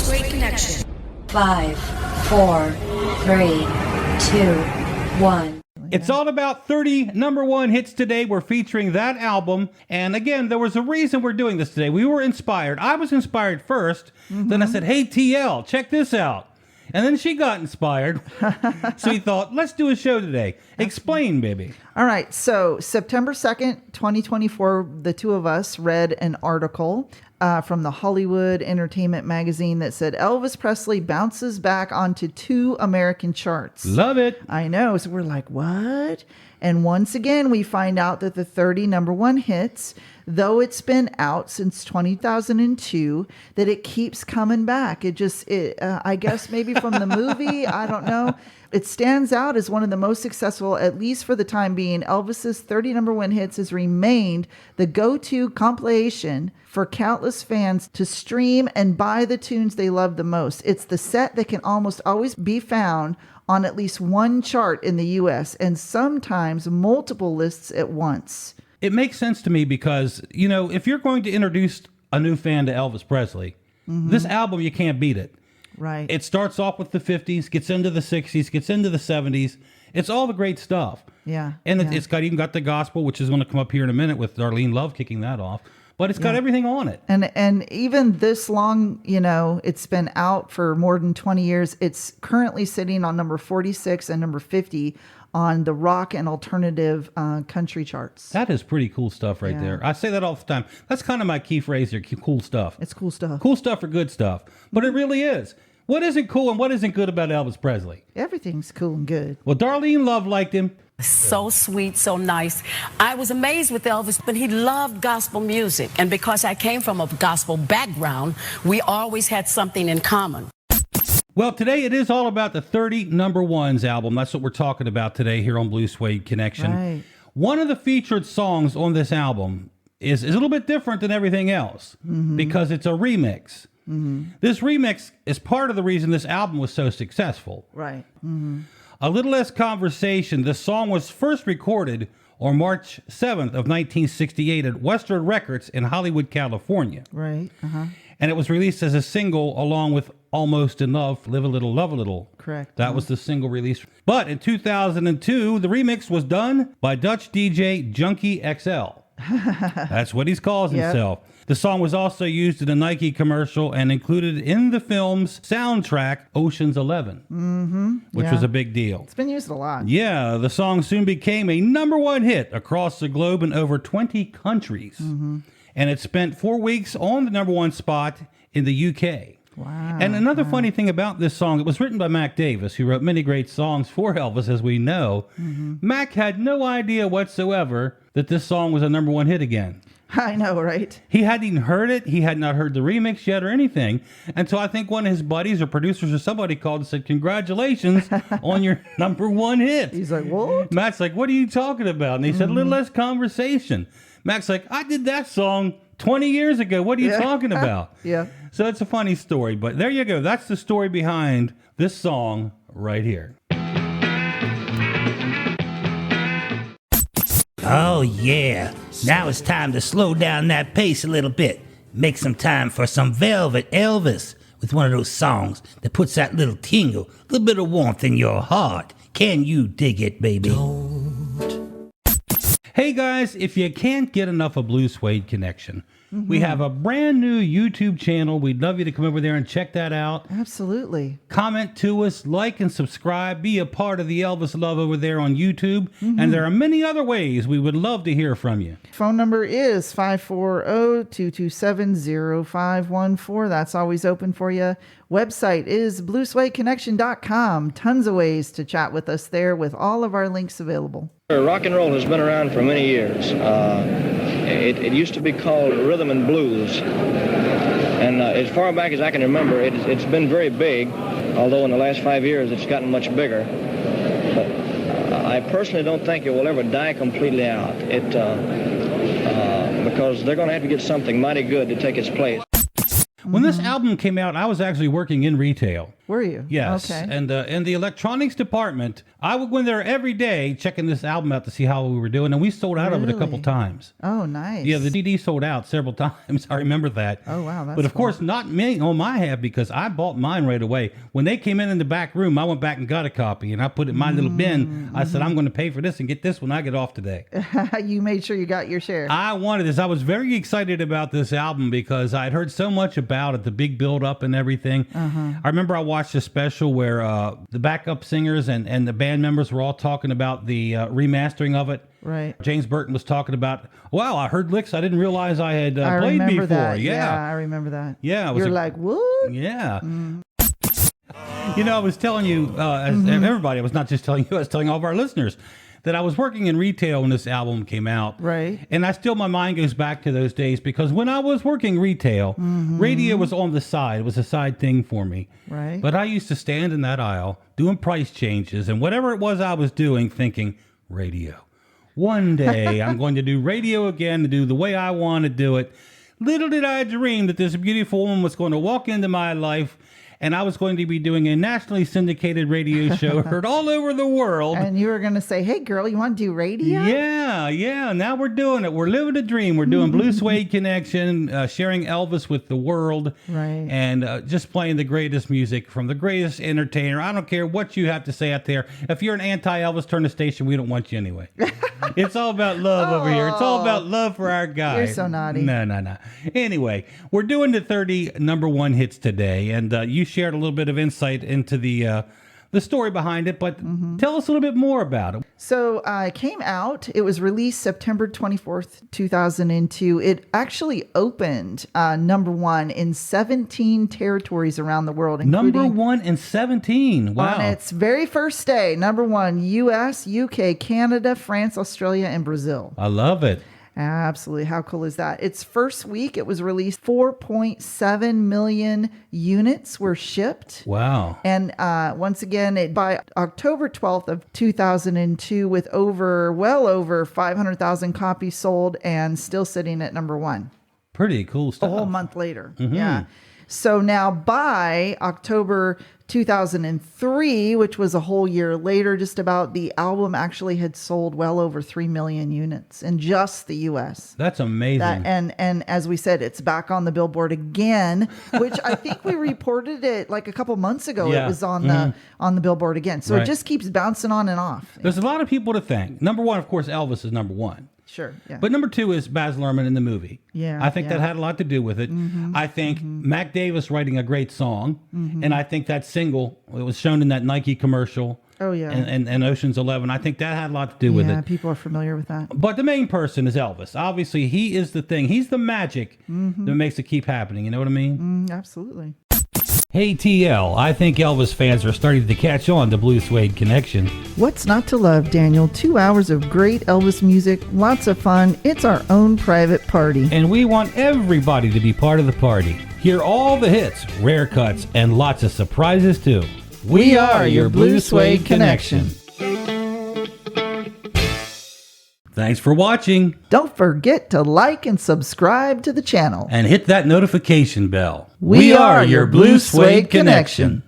Suede Connection. 5, 4, 3, 2, 1. It's all about 30 number one hits today. We're featuring that album. And again, there was a reason we're doing this today. We were inspired. I was inspired first. Then I said, hey, TL, check this out. And then she got inspired. So we thought, let's do a show today. Explain, baby. All right. So September 2nd, 2024, the two of us read an article from the Hollywood Entertainment Magazine that said Elvis Presley bounces back onto 2 American charts. Love it. I know. So we're like, what? And once again, we find out that the 30 number one hits, though it's been out since 2002, that it keeps coming back. I guess maybe from the movie, I don't know. It stands out as one of the most successful, at least for the time being. Elvis's 30 number one hits has remained the go-to compilation for countless fans to stream and buy the tunes they love the most. It's the set that can almost always be found on at least one chart in the U.S. and sometimes multiple lists at once. It makes sense to me because, you know, if you're going to introduce a new fan to Elvis Presley, this album, you can't beat it. Right. It starts off with the 50s, gets into the 60s, gets into the 70s. It's all the great stuff. Yeah. And it's even got the gospel, which is going to come up here in a minute with Darlene Love kicking that off. But it's got everything on it. And even this long, you know, it's been out for more than 20 years. It's currently sitting on number 46 and number 50 on the rock and alternative country charts. That is pretty cool stuff right there. I say that all the time. That's kind of my key phrase here, cool stuff. It's cool stuff. Cool stuff or good stuff. But it really is. What isn't cool and what isn't good about Elvis Presley? Everything's cool and good. Well, Darlene Love liked him. So sweet, so nice. I was amazed with Elvis, but he loved gospel music. And because I came from a gospel background, we always had something in common. Well, today it is all about the 30 number ones album. That's what we're talking about today here on Blue Suede Connection. Right. One of the featured songs on this album is a little bit different than everything else because it's a remix. This remix is part of the reason this album was so successful. Right. A Little Less Conversation. This song was first recorded on March 7th of 1968 at Western Records in Hollywood, California. Right. And it was released as a single along with Almost in Love, Live a Little, Love a Little. Correct. That was the single release. But in 2002, the remix was done by Dutch DJ Junkie XL. That's what he calls himself. The song was also used in a Nike commercial and included in the film's soundtrack, Ocean's 11, which was a big deal. It's been used a lot. Yeah, the song soon became a number one hit across the globe in over 20 countries. And it spent 4 weeks on the number one spot in the UK. Wow. And another funny thing about this song, it was written by Mac Davis, who wrote many great songs for Elvis, as we know. Mac had no idea whatsoever that this song was a number one hit again. I know, right? He hadn't even heard it. He had not heard the remix yet or anything until I think one of his buddies or producers or somebody called and said, congratulations on your number one hit. He's like, what? Matt's like, what are you talking about? And he said, A Little Less Conversation. Mac's like, I did that song 20 years ago. What are you talking about? So it's a funny story. But there you go. That's the story behind this song right here. Oh, yeah. Now it's time to slow down that pace a little bit. Make some time for some Velvet Elvis with one of those songs that puts that little tingle, a little bit of warmth in your heart. Can you dig it, baby? Hey, guys, if you can't get enough of Blue Suede Connection, we have a brand new YouTube channel. We'd love you to come over there and check that out. Absolutely. Comment to us, like and subscribe. Be a part of the Elvis love over there on YouTube. And there are many other ways we would love to hear from you. Phone number is 540-227-0514. That's always open for you. Website is bluesuedeconnection.com. Tons of ways to chat with us there with all of our links available. Rock and roll has been around for many years. It used to be called rhythm and blues. And as far back as I can remember, it's been very big, although in the last 5 years it's gotten much bigger. But I personally don't think it will ever die completely out. Because they're going to have to get something mighty good to take its place. When this album came out, I was actually working in retail. Were you? Yes. Okay. And in the electronics department, I would go in there every day checking this album out to see how we were doing. And we sold out of it a couple Really? times. Oh, nice. Yeah, the CD sold out several times. I remember that. Oh, wow. That's But of cool. course, not me on my half, because I bought mine right away. When they came in the back room, I went back and got a copy, and I put it in my little bin. I said, I'm going to pay for this and get this when I get off today. You made sure you got your share. I wanted this. I was very excited about this album because I'd heard so much about it, the big build up and everything. I remember I watched a special where the backup singers and the band members were all talking about the remastering of it. Right. James Burton was talking about, wow, I heard licks I didn't realize I had I played remember before. that. Yeah. I remember that. Yeah. It was You're like, what? yeah. You know, I was telling you, as everybody, I was not just telling you, I was telling all of our listeners that I was working in retail when this album came out. Right. And my mind goes back to those days because when I was working retail, radio was on the side. It was a side thing for me. Right. But I used to stand in that aisle doing price changes and whatever it was I was doing, thinking, radio. One day I'm going to do radio again, to do the way I want to do it. Little did I dream that this beautiful woman was going to walk into my life and I was going to be doing a nationally syndicated radio show heard all over the world. And you were going to say, hey, girl, you want to do radio? Yeah. Now we're doing it. We're living a dream. We're doing Blue Suede Connection, sharing Elvis with the world. Right. And just playing the greatest music from the greatest entertainer. I don't care what you have to say out there. If you're an anti-Elvis, turn the station. We don't want you anyway. It's all about love over here. It's all about love for our guy. You're so naughty. No. Anyway, we're doing the 30 number one hits today. And you shared a little bit of insight into the story behind it, but tell us a little bit more about it. So it came out. It was released September 24th, 2002. It actually opened number one in 17 territories around the world. Number one in 17. Wow. On its very first day, number one, U.S., UK, Canada, France, Australia, and Brazil. I love it. Absolutely. How cool is that? Its first week, it was released. 4.7 million units were shipped. Wow. And once again, by October 12th of 2002, with well over 500,000 copies sold and still sitting at number one. Pretty cool stuff. A whole month later. Yeah. So now by October 2003, which was a whole year later, just about, the album actually had sold well over 3 million units in just the U.S. That's amazing. And as we said, it's back on the Billboard again, which I think we reported it like a couple months ago. Yeah. It was on the Billboard again. So Right. it just keeps bouncing on and off. There's a lot of people to thank. Number one, of course, Elvis is number one. Sure. Yeah. But number two is Baz Luhrmann in the movie. Yeah, I think yeah. that had a lot to do with it. I think Mac Davis writing a great song. And I think that single, it was shown in that Nike commercial. Oh, yeah. And Ocean's 11. I think that had a lot to do with Yeah, it. people are familiar with that. But the main person is Elvis. Obviously, he is the thing. He's the magic that makes it keep happening. You know what I mean? Absolutely. Hey, TL, I think Elvis fans are starting to catch on to Blue Suede Connection. What's not to love, Daniel? 2 hours of great Elvis music, lots of fun. It's our own private party. And we want everybody to be part of the party. Hear all the hits, rare cuts, and lots of surprises too. We are your Blue Suede Connection. Thanks for watching. Don't forget to like and subscribe to the channel. And hit that notification bell. We are your Blue Suede Connection.